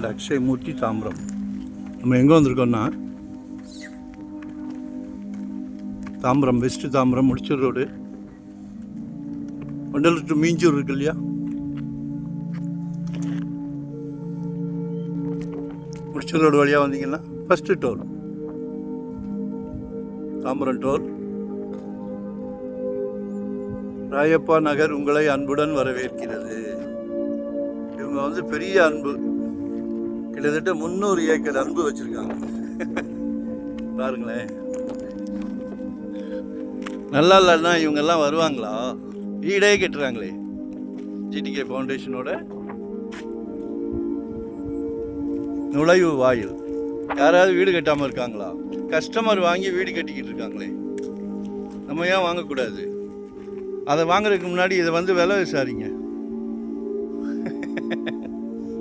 அக்ஷய் மூர்த்தி தாம்பரம். நம்ம எங்கே வந்திருக்கோம்னா தாம்பரம், வெஸ்ட்டு தாம்பரம், முடிச்சூர் ரோடு, மண்டலம் டு மீஞ்சூர் இருக்கு இல்லையா, முடிச்சூர் ரோடு வழியாக வந்தீங்கன்னா first toll Tambaram toll. Rayappa Nagar உங்களை அன்புடன் வரவேற்கிறது. இவங்க வந்து பெரிய அன்பு, கிட்டத்தட்ட 300 ஏக்கர் அன்பு வச்சுருக்காங்க. பாருங்களேன், நல்லா இல்லைன்னா இவங்கெல்லாம் வருவாங்களா? வீடே கட்டுறாங்களே. ஜிடிகே ஃபவுண்டேஷனோட நுழைவு வாயில். யாராவது வீடு கட்டாமல் இருக்காங்களா? கஸ்டமர் வாங்கி வீடு கட்டிக்கிட்டு இருக்காங்களே, நம்ம ஏன் வாங்கக்கூடாது? அதை வாங்குறதுக்கு முன்னாடி இதை வந்து விலை விசாரிங்க,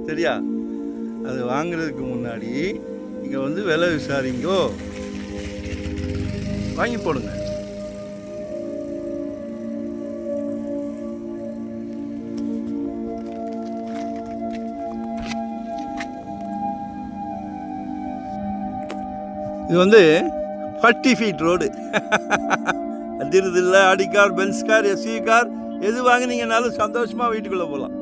சரியா? அது வாங்குறதுக்கு முன்னாடி இங்கே வந்து விலை விசாரிங்கோ, வாங்கி போடுங்க. இது வந்து 40 ஃபீட் ரோடு. அதிருது இல்லை, Audi car, Benz car, S V car எது வாங்கினீங்கனாலும் சந்தோஷமாக வீட்டுக்குள்ளே போகலாம்.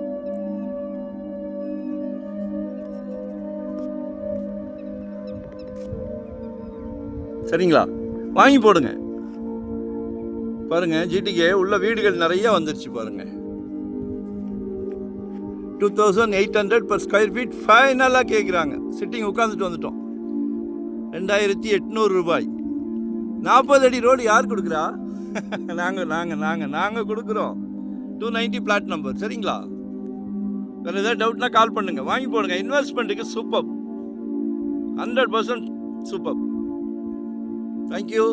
சரிங்களா? வாங்கி போடுங்க. பாருங்க, ஜிடிகே உள்ள வீடுகள் நிறைய வந்துருச்சு பாருங்க. 2800 per square feet ஃபைனலாக கேட்குறாங்க. சிட்டிங் உட்காந்துட்டு வந்துட்டோம். 2800 ரூபாய். 40 அடி ரோடு யார் கொடுக்குறா? நாங்கள் கொடுக்குறோம். 290 பிளாட் நம்பர். சரிங்களா? வேறு ஏதாவது டவுட்னா கால் பண்ணுங்கள், வாங்கி போடுங்க. இன்வெஸ்ட்மெண்ட்டுக்கு சூப்பர், 100% சூப்பர். Thank you.